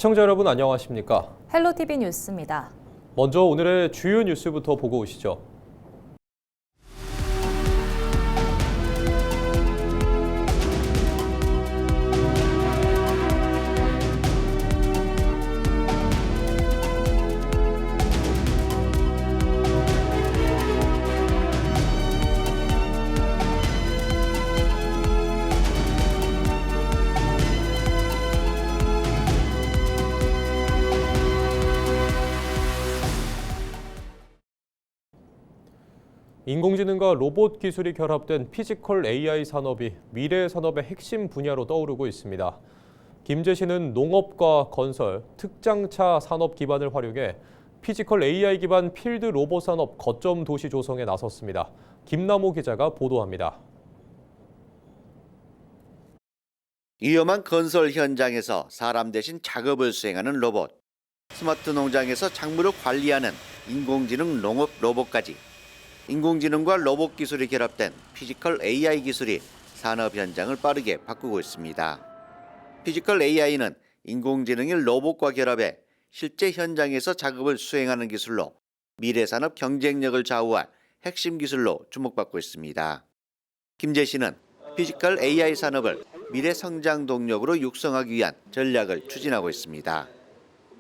시청자 여러분 안녕하십니까? 헬로티비 뉴스입니다. 먼저 오늘의 주요 뉴스부터 보고 오시죠. 인공지능과 로봇 기술이 결합된 피지컬 AI 산업이 미래 산업의 핵심 분야로 떠오르고 있습니다. 김제시는 농업과 건설, 특장차 산업 기반을 활용해 피지컬 AI 기반 필드 로봇 산업 거점 도시 조성에 나섰습니다. 김남호 기자가 보도합니다. 위험한 건설 현장에서 사람 대신 작업을 수행하는 로봇, 스마트 농장에서 작물을 관리하는 인공지능 농업 로봇까지 인공지능과 로봇 기술이 결합된 피지컬 AI 기술이 산업 현장을 빠르게 바꾸고 있습니다. 피지컬 AI는 인공지능이 로봇과 결합해 실제 현장에서 작업을 수행하는 기술로 미래 산업 경쟁력을 좌우할 핵심 기술로 주목받고 있습니다. 김제시는 피지컬 AI 산업을 미래 성장 동력으로 육성하기 위한 전략을 추진하고 있습니다.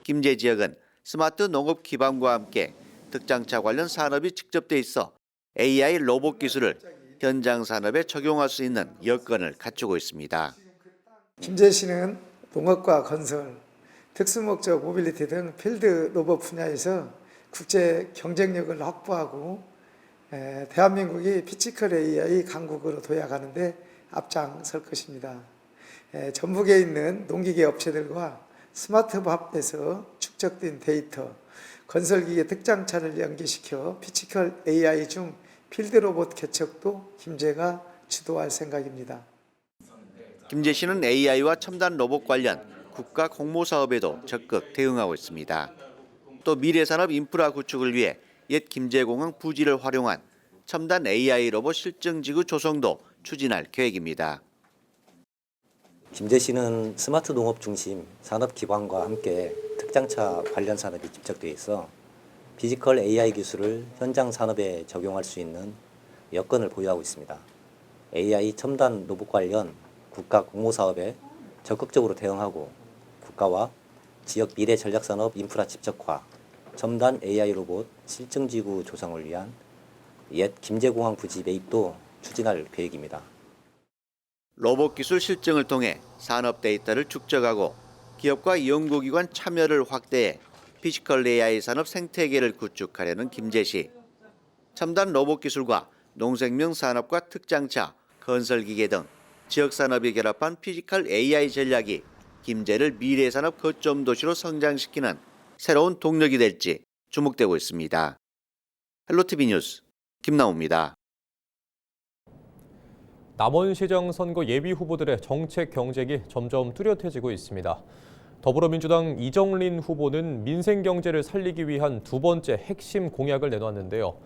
김제 지역은 스마트 농업 기반과 함께 특장차 관련 산업이 직접돼 있어 AI 로봇 기술을 현장 산업에 적용할 수 있는 여건을 갖추고 있습니다. 김제시는 농업과 건설, 특수목적 모빌리티 등 필드 로봇 분야에서 국제 경쟁력을 확보하고 대한민국이 피지컬 AI 강국으로 도약하는 데 앞장설 것입니다. 전북에 있는 농기계 업체들과 스마트밥에서 축적된 데이터, 건설기계 특장차를 연계시켜 피지컬 AI 중 필드 로봇 개척도 김제가 주도할 생각입니다. 김제시는 AI와 첨단 로봇 관련 국가 공모 사업에도 적극 대응하고 있습니다. 또 미래산업 인프라 구축을 위해 옛 김제공항 부지를 활용한 첨단 AI 로봇 실증지구 조성도 추진할 계획입니다. 김제시는 스마트 농업 중심 산업 기반과 함께 특장차 관련 산업이 집적되어 있어 피지컬 AI 기술을 현장 산업에 적용할 수 있는 여건을 보유하고 있습니다. AI 첨단 로봇 관련 국가 공모 사업에 적극적으로 대응하고 국가와 지역 미래 전략산업 인프라 집적화, 첨단 AI 로봇 실증지구 조성을 위한 옛 김제공항 부지 매입도 추진할 계획입니다. 로봇 기술 실증을 통해 산업 데이터를 축적하고 기업과 연구기관 참여를 확대해 피지컬 AI 산업 생태계를 구축하려는 김제시. 첨단 로봇 기술과 농생명 산업과 특장차, 건설기계 등 지역 산업이 결합한 피지컬 AI 전략이 김제를 미래 산업 거점 도시로 성장시키는 새로운 동력이 될지 주목되고 있습니다. 헬로티비 뉴스 김남호입니다. 남원시장 선거 예비 후보들의 정책 경쟁이 점점 뚜렷해지고 있습니다. 더불어민주당 이정린 후보는 민생 경제를 살리기 위한 두 번째 핵심 공약을 내놨는데요.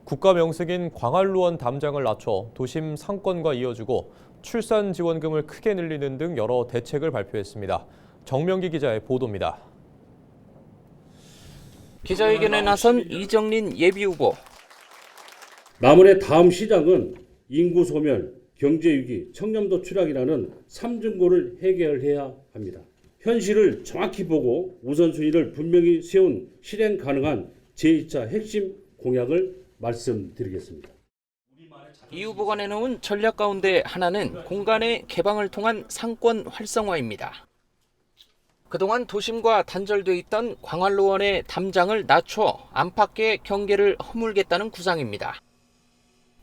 국가 명승인 광활루원 담장을 낮춰 도심 상권과 이어주고 출산 지원금을 크게 늘리는 등 여러 대책을 발표했습니다. 정명기 기자의 보도입니다. 기자회견에 나선 이정린 예비후보. 남원의 다음 시장은 인구 소멸, 경제 위기, 청렴도 추락이라는 삼중고를 해결해야 합니다. 현실을 정확히 보고 우선순위를 분명히 세운 실행 가능한 제2차 핵심 공약을 말씀드리겠습니다. 이 후보가 내놓은 전략 가운데 하나는 공간의 개방을 통한 상권 활성화입니다. 그동안 도심과 단절돼 있던 광활로원의 담장을 낮춰 안팎의 경계를 허물겠다는 구상입니다.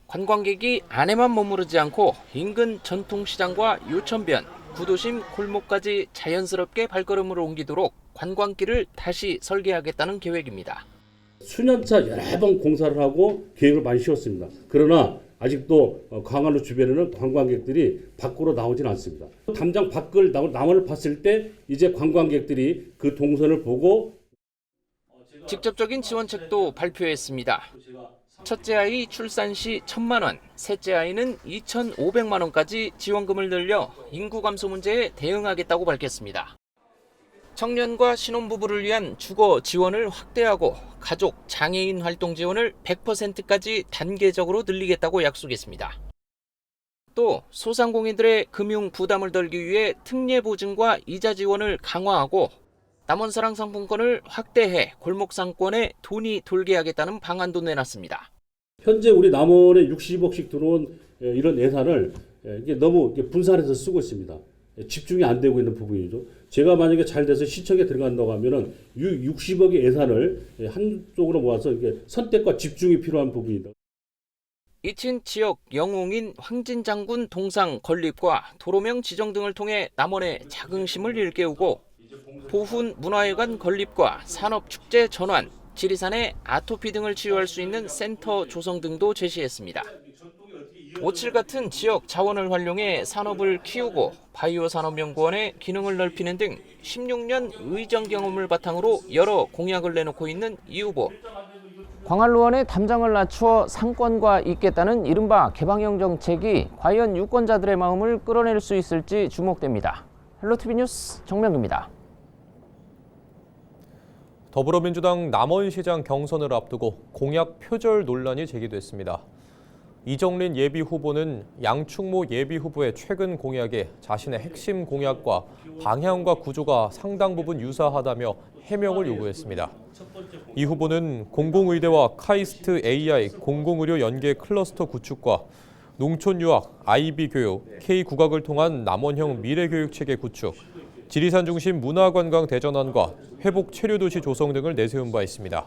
관광객이 안에만 머무르지 않고 인근 전통시장과 요천변, 구도심 골목까지 자연스럽게 발걸음을 옮기도록 관광길을 다시 설계하겠다는 계획입니다. 수년차 여러 번 공사를 하고 계획을 많이 세웠습니다. 그러나 아직도 광활로 주변에는 관광객들이 밖으로 나오진 않습니다. 담장 밖을 남원을 봤을 때 이제 관광객들이 그 동선을 보고 직접적인 지원책도 발표했습니다. 첫째 아이 출산 시 1,000만 원, 셋째 아이는 2,500만 원까지 지원금을 늘려 인구 감소 문제에 대응하겠다고 밝혔습니다. 청년과 신혼부부를 위한 주거 지원을 확대하고 가족, 장애인 활동 지원을 100%까지 단계적으로 늘리겠다고 약속했습니다. 또 소상공인들의 금융 부담을 덜기 위해 특례 보증과 이자 지원을 강화하고 남원사랑 상품권을 확대해 골목 상권에 돈이 돌게 하겠다는 방안도 내놨습니다. 현재 우리 남원에 60억씩 들어온 이런 예산을 이게 너무 분산해서 쓰고 있습니다. 집중이 안 되고 있는 부분이죠. 제가 만약에 잘 돼서 시청에 들어간다고 하면은 60억의 예산을 한쪽으로 모아서 이게 선택과 집중이 필요한 부분이다. 이친 지역 영웅인 황진장군 동상 건립과 도로명 지정 등을 통해 남원의 자긍심을 일깨우고 보훈 문화회관 건립과 산업축제 전환, 지리산의 아토피 등을 치유할 수 있는 센터 조성 등도 제시했습니다. 오칠 같은 지역 자원을 활용해 산업을 키우고 바이오 산업연구원의 기능을 넓히는 등 16년 의정 경험을 바탕으로 여러 공약을 내놓고 있는 이 후보. 광활루원의 담장을 낮추어 상권과 잇겠다는 이른바 개방형 정책이 과연 유권자들의 마음을 끌어낼 수 있을지 주목됩니다. 헬로티비 뉴스 정명규입니다. 더불어민주당 남원시장 경선을 앞두고 공약 표절 논란이 제기됐습니다. 이정린 예비후보는 양충모 예비후보의 최근 공약에 자신의 핵심 공약과 방향과 구조가 상당 부분 유사하다며 해명을 요구했습니다. 이 후보는 공공의대와 카이스트 AI 공공의료 연계 클러스터 구축과 농촌유학, IB 교육, K국악을 통한 남원형 미래교육체계 구축, 지리산 중심 문화관광 대전환과 회복 체류도시 조성 등을 내세운 바 있습니다.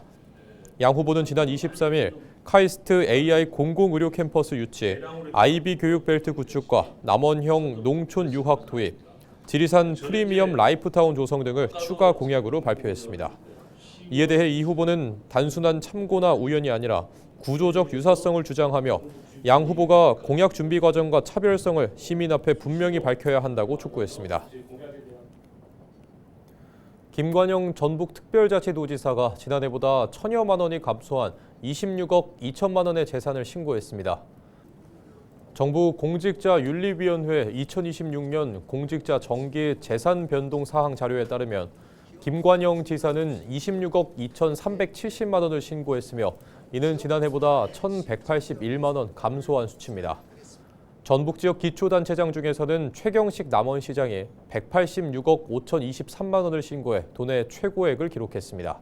양 후보는 지난 23일 카이스트 AI 공공의료 캠퍼스 유치, IB 교육벨트 구축과 남원형 농촌 유학 도입, 지리산 프리미엄 라이프타운 조성 등을 추가 공약으로 발표했습니다. 이에 대해 이 후보는 단순한 참고나 우연이 아니라 구조적 유사성을 주장하며 양 후보가 공약 준비 과정과 차별성을 시민 앞에 분명히 밝혀야 한다고 촉구했습니다. 김관영 전북특별자치도지사가 지난해보다 1,000여만 원이 감소한 26억 2천만 원의 재산을 신고했습니다. 정부 공직자윤리위원회 2026년 공직자 정기 재산 변동 사항 자료에 따르면 김관영 지사는 26억 2,370만 원을 신고했으며 이는 지난해보다 1,181만 원 감소한 수치입니다. 전북 지역 기초단체장 중에서는 최경식 남원시장이 186억 5,023만 원을 신고해 도내 최고액을 기록했습니다.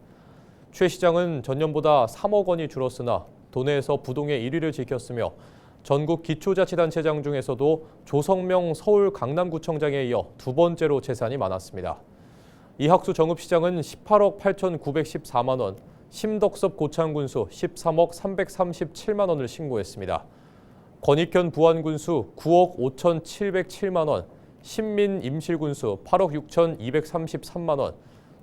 최 시장은 전년보다 3억 원이 줄었으나 도내에서 부동의 1위를 지켰으며 전국 기초자치단체장 중에서도 조성명 서울 강남구청장에 이어 두 번째로 재산이 많았습니다. 이학수 정읍시장은 18억 8,914만 원, 심덕섭 고창군수 13억 337만 원을 신고했습니다. 권익현 부안군수 9억 5,707만 원, 신민 임실군수 8억 6,233만 원,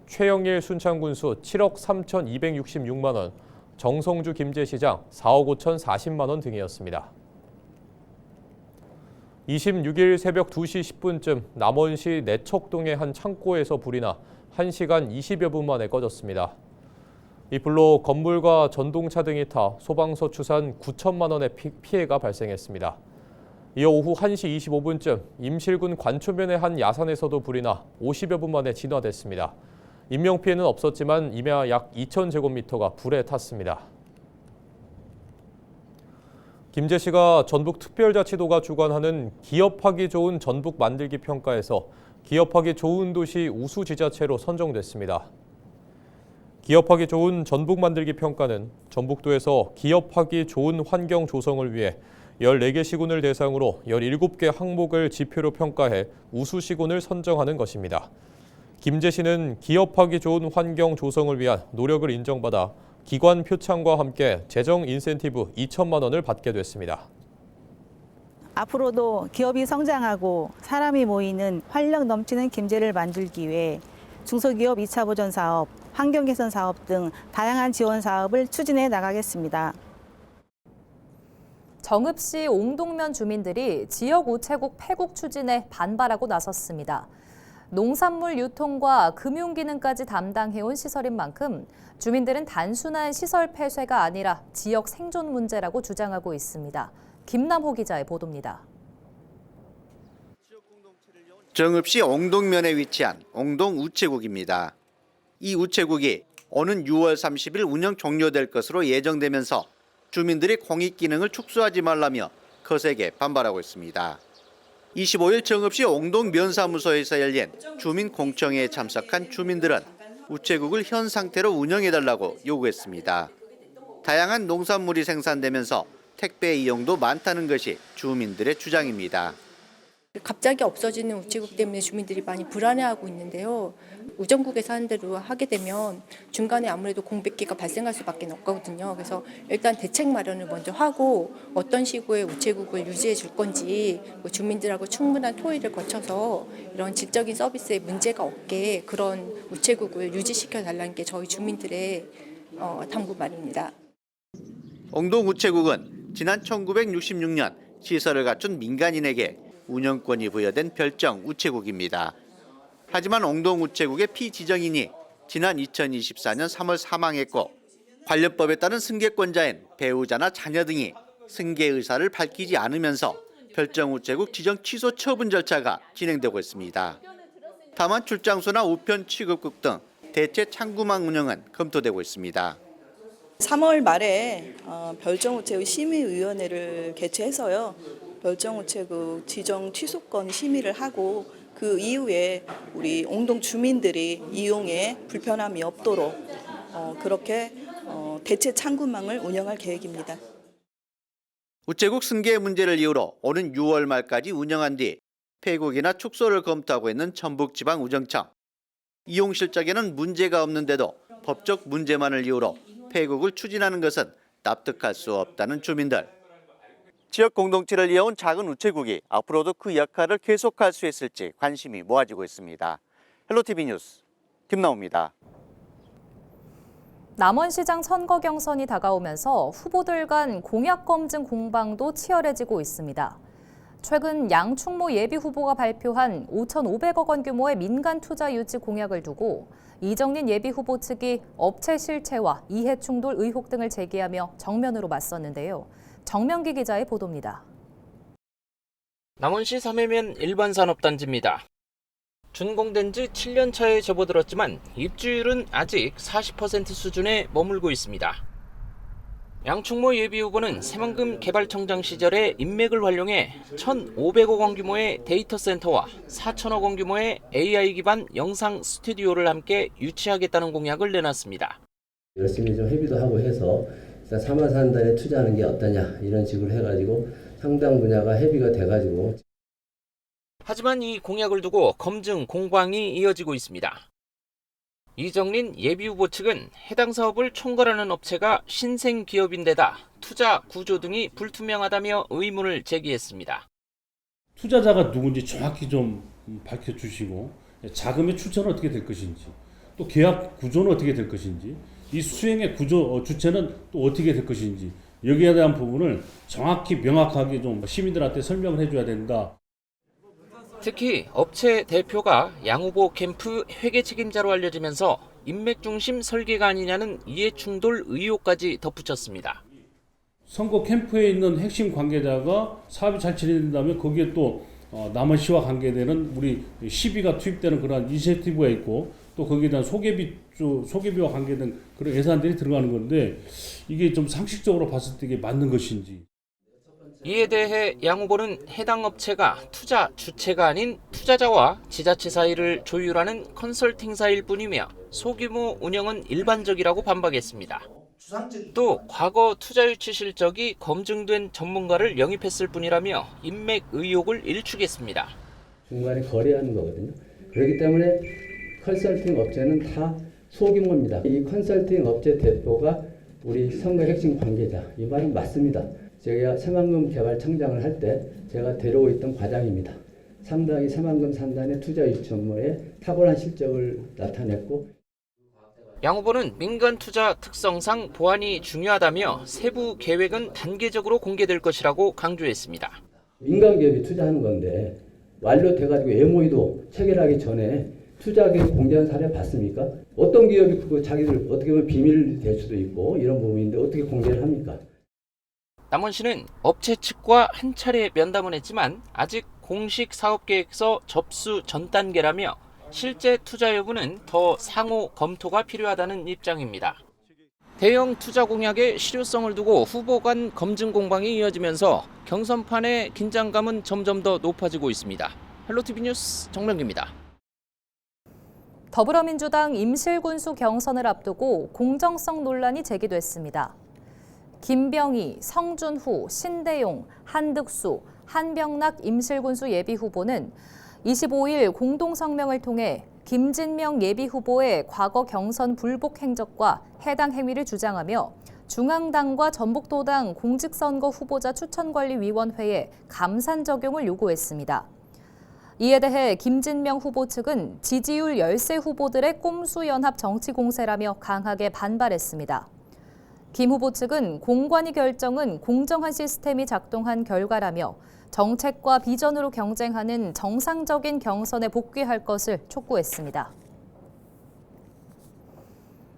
최영일 순창군수 7억 3,266만 원, 정성주 김제시장 4억 5,040만 원 등이었습니다. 26일 새벽 2시 10분쯤 남원시 내척동의 한 창고에서 불이 나 1시간 20여 분 만에 꺼졌습니다. 이 불로 건물과 전동차 등이 타 소방서 추산 9천만 원의 피해가 발생했습니다. 이어 오후 1시 25분쯤 임실군 관초면의 한 야산에서도 불이 나 50여 분 만에 진화됐습니다. 인명피해는 없었지만 임야 약 2,000제곱미터가 불에 탔습니다. 김제시가 전북특별자치도가 주관하는 기업하기 좋은 전북 만들기 평가에서 기업하기 좋은 도시 우수지자체로 선정됐습니다. 기업하기 좋은 전북 만들기 평가는 전북도에서 기업하기 좋은 환경 조성을 위해 14개 시군을 대상으로 17개 항목을 지표로 평가해 우수 시군을 선정하는 것입니다. 김제시는 기업하기 좋은 환경 조성을 위한 노력을 인정받아 기관 표창과 함께 재정 인센티브 2천만 원을 받게 됐습니다. 앞으로도 기업이 성장하고 사람이 모이는 활력 넘치는 김제를 만들기 위해 중소기업 2차 보전 사업, 환경 개선 사업 등 다양한 지원 사업을 추진해 나가겠습니다. 정읍시 옹동면 주민들이 지역 우체국 폐국 추진에 반발하고 나섰습니다. 농산물 유통과 금융 기능까지 담당해온 시설인 만큼 주민들은 단순한 시설 폐쇄가 아니라 지역 생존 문제라고 주장하고 있습니다. 김남호 기자의 보도입니다. 정읍시 옹동면에 위치한 옹동 우체국입니다. 이 우체국이 오는 6월 30일 운영 종료될 것으로 예정되면서 주민들이 공익 기능을 축소하지 말라며 거세게 반발하고 있습니다. 25일 정읍시 옹동 면사무소에서 열린 주민 공청회에 참석한 주민들은 우체국을 현 상태로 운영해달라고 요구했습니다. 다양한 농산물이 생산되면서 택배 이용도 많다는 것이 주민들의 주장입니다. 갑자기 없어지는 우체국 때문에 주민들이 많이 불안해하고 있는데요. 우정국에서 하는 대로 하게 되면 중간에 아무래도 공백기가 발생할 수밖에 없거든요. 그래서 일단 대책 마련을 먼저 하고 어떤 시기에 우체국을 유지해 줄 건지 주민들하고 충분한 토의를 거쳐서 이런 질적인 서비스에 문제가 없게 그런 우체국을 유지시켜 달라는 게 저희 주민들의 당부 말입니다. 옹동 우체국은 지난 1966년 시설을 갖춘 민간인에게 운영권이 부여된 별정 우체국입니다. 하지만 옹동 우체국의 피지정인이 지난 2024년 3월 사망했고 관련법에 따른 승계권자인 배우자나 자녀 등이 승계 의사를 밝히지 않으면서 별정 우체국 지정 취소 처분 절차가 진행되고 있습니다. 다만 출장소나 우편 취급국 등 대체 창구망 운영은 검토되고 있습니다. 3월 말에 별정우체국 심의위원회를 개최해서요. 별정우체국 지정 취소권 심의를 하고 그 이후에 우리 옹동 주민들이 이용에 불편함이 없도록 그렇게 대체 창구망을 운영할 계획입니다. 우체국 승계 문제를 이유로 오는 6월 말까지 운영한 뒤 폐국이나 축소를 검토하고 있는 전북지방우정청. 이용 실적에는 문제가 없는데도 법적 문제만을 이유로 폐국을 추진하는 것은 납득할 수 없다는 주민들. 지역 공동체를 이어온 작은 우체국이 앞으로도 그 역할을 계속할 수 있을지 관심이 모아지고 있습니다. 헬로티비 뉴스 김나우입니다. 남원시장 선거 경선이 다가오면서 후보들 간 공약 검증 공방도 치열해지고 있습니다. 최근 양충모 예비후보가 발표한 5,500억 원 규모의 민간 투자 유치 공약을 두고 이정린 예비후보 측이 업체 실체와 이해충돌 의혹 등을 제기하며 정면으로 맞섰는데요. 정명기 기자의 보도입니다. 남원시 삼해면 일반산업단지입니다. 준공된 지 7년 차에 접어들었지만 입주율은 아직 40% 수준에 머물고 있습니다. 양충모 예비후보는 새만금 개발청장 시절에 인맥을 활용해 1,500억 원 규모의 데이터 센터와 4천억 원 규모의 AI 기반 영상 스튜디오를 함께 유치하겠다는 공약을 내놨습니다. 열심히 좀 협의도 하고 해서 사마산단에 투자하는 게 어떠냐 이런 식으로 해가지고 상당 분야가 협의가 돼가지고. 하지만 이 공약을 두고 검증 공방이 이어지고 있습니다. 이정린 예비후보 측은 해당 사업을 총괄하는 업체가 신생기업인데다 투자 구조 등이 불투명하다며 의문을 제기했습니다. 투자자가 누군지 정확히 좀 밝혀주시고 자금의 출처는 어떻게 될 것인지 또 계약 구조는 어떻게 될 것인지 이 수행의 구조 주체는 또 어떻게 될 것인지 여기에 대한 부분을 정확히 명확하게 좀 시민들한테 설명을 해줘야 된다. 특히 업체 대표가 양 후보 캠프 회계 책임자로 알려지면서 인맥 중심 설계가 아니냐는 이해충돌 의혹까지 덧붙였습니다. 선거 캠프에 있는 핵심 관계자가 사업이 잘 진행된다면 거기에 또 남원시와 관계되는 우리 시비가 투입되는 그런 이니셔티브가 있고 또 거기에 대한 소개비와 관계된 그런 예산들이 들어가는 건데 이게 좀 상식적으로 봤을 때 이게 맞는 것인지. 이에 대해 양 후보는 해당 업체가 투자 주체가 아닌 투자자와 지자체 사이를 조율하는 컨설팅사일 뿐이며 소규모 운영은 일반적이라고 반박했습니다. 또 과거 투자 유치 실적이 검증된 전문가를 영입했을 뿐이라며 인맥 의혹을 일축했습니다. 중간에 거래하는 거거든요. 그렇기 때문에 컨설팅 업체는 다 소규모입니다. 이 컨설팅 업체 대표가 우리 선거 핵심 관계자. 이 말은 맞습니다. 제가 새만금 개발청장을 할 때 제가 데려오 있던 과장입니다. 상당히 새만금 산단의 투자 유치 업무에 탁월한 실적을 나타냈고. 양 후보는 민간 투자 특성상 보안이 중요하다며 세부 계획은 단계적으로 공개될 것이라고 강조했습니다. 민간 기업이 투자하는 건데 완료돼가지고 MOU도 체결하기 전에 투자 계획 공개한 사례 봤습니까? 어떤 기업이 그거 자기들 어떻게 보면 비밀이 될 수도 있고 이런 부분인데 어떻게 공개를 합니까? 남원시는 업체 측과 한 차례 면담을 했지만 아직 공식 사업계획서 접수 전 단계라며 실제 투자 여부는 더 상호 검토가 필요하다는 입장입니다. 대형 투자 공약의 실효성을 두고 후보 간 검증 공방이 이어지면서 경선판의 긴장감은 점점 더 높아지고 있습니다. 헬로티비 뉴스 정명기입니다. 더불어민주당 임실군수 경선을 앞두고 공정성 논란이 제기됐습니다. 김병희, 성준후, 신대용, 한득수, 한병락 임실군수 예비후보는 25일 공동성명을 통해 김진명 예비후보의 과거 경선 불복 행적과 해당 행위를 주장하며 중앙당과 전북도당 공직선거 후보자 추천관리위원회에 감산 적용을 요구했습니다. 이에 대해 김진명 후보 측은 지지율 열세 후보들의 꼼수 연합 정치 공세라며 강하게 반발했습니다. 김 후보 측은 공관위 결정은 공정한 시스템이 작동한 결과라며 정책과 비전으로 경쟁하는 정상적인 경선에 복귀할 것을 촉구했습니다.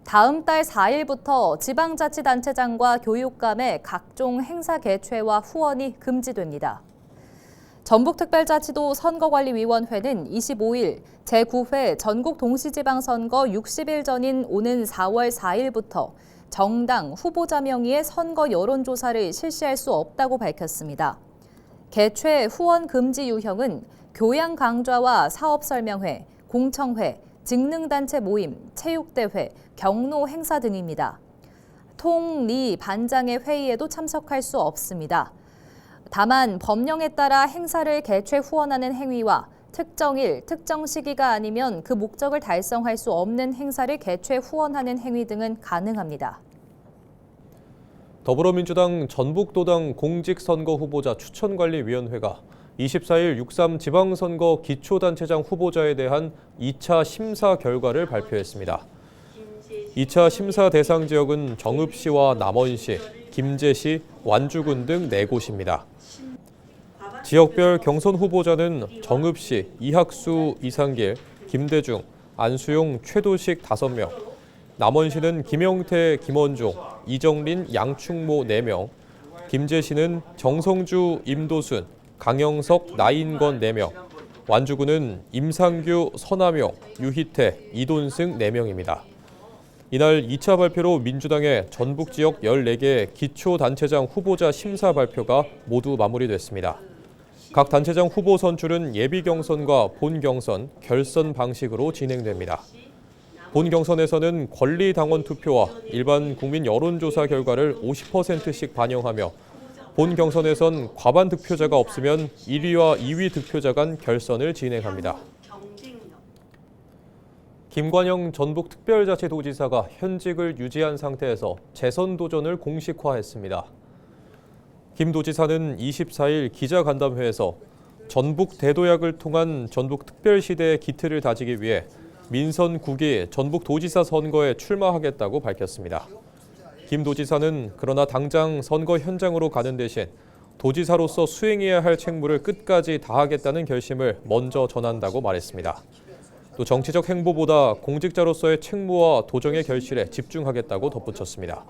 다음 달 4일부터 지방자치단체장과 교육감의 각종 행사 개최와 후원이 금지됩니다. 전북특별자치도 선거관리위원회는 25일 제9회 전국동시지방선거 60일 전인 오는 4월 4일부터 정당, 후보자 명의의 선거 여론조사를 실시할 수 없다고 밝혔습니다. 개최 후원 금지 유형은 교양 강좌와 사업 설명회, 공청회, 직능단체 모임, 체육대회, 경로 행사 등입니다. 통, 리, 반장의 회의에도 참석할 수 없습니다. 다만 법령에 따라 행사를 개최 후원하는 행위와 특정일, 특정 시기가 아니면 그 목적을 달성할 수 없는 행사를 개최 후원하는 행위 등은 가능합니다. 더불어민주당 전북도당 공직선거 후보자 추천관리위원회가 24일 6.3 지방선거 기초단체장 후보자에 대한 2차 심사 결과를 발표했습니다. 2차 심사 대상 지역은 정읍시와 남원시, 김제시, 완주군 등 4곳입니다. 지역별 경선 후보자는 정읍시 이학수, 이상길, 김대중, 안수용, 최도식 5명, 남원시는 김영태, 김원종, 이정린, 양충모 4명, 김제시는 정성주, 임도순, 강영석, 나인건 4명, 완주군은 임상규, 서남용, 유희태, 이돈승 4명입니다. 이날 2차 발표로 민주당의 전북 지역 14개 기초단체장 후보자 심사 발표가 모두 마무리됐습니다. 각 단체장 후보 선출은 예비경선과 본경선, 결선 방식으로 진행됩니다. 본경선에서는 권리당원 투표와 일반 국민 여론조사 결과를 50%씩 반영하며 본경선에선 과반 득표자가 없으면 1위와 2위 득표자 간 결선을 진행합니다. 김관영 전북특별자치도지사가 현직을 유지한 상태에서 재선 도전을 공식화했습니다. 김 도지사는 24일 기자간담회에서 전북 대도약을 통한 전북특별시대의 기틀을 다지기 위해 민선 9기 전북도지사 선거에 출마하겠다고 밝혔습니다. 김 도지사는 그러나 당장 선거 현장으로 가는 대신 도지사로서 수행해야 할 책무를 끝까지 다하겠다는 결심을 먼저 전한다고 말했습니다. 또 정치적 행보보다 공직자로서의 책무와 도정의 결실에 집중하겠다고 덧붙였습니다.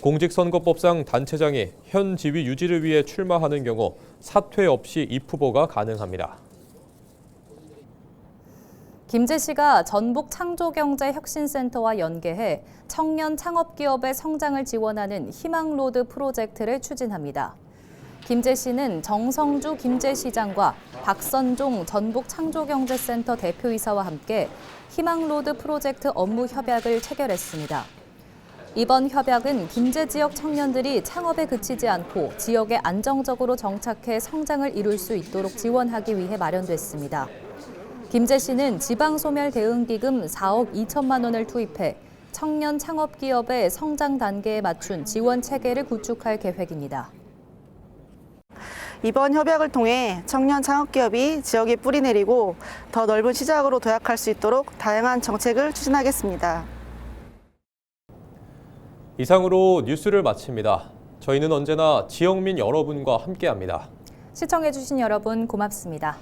공직선거법상 단체장이 현 지위 유지를 위해 출마하는 경우 사퇴 없이 입후보가 가능합니다. 김제시가 전북 창조경제혁신센터와 연계해 청년 창업기업의 성장을 지원하는 희망로드 프로젝트를 추진합니다. 김제시는 정성주 김제시장과 박선종 전북 창조경제센터 대표이사와 함께 희망로드 프로젝트 업무 협약을 체결했습니다. 이번 협약은 김제 지역 청년들이 창업에 그치지 않고 지역에 안정적으로 정착해 성장을 이룰 수 있도록 지원하기 위해 마련됐습니다. 김제시는 지방소멸대응기금 4억 2천만 원을 투입해 청년 창업기업의 성장 단계에 맞춘 지원 체계를 구축할 계획입니다. 이번 협약을 통해 청년 창업기업이 지역에 뿌리내리고 더 넓은 시장으로 도약할 수 있도록 다양한 정책을 추진하겠습니다. 이상으로 뉴스를 마칩니다. 저희는 언제나 지역민 여러분과 함께합니다. 시청해주신 여러분 고맙습니다.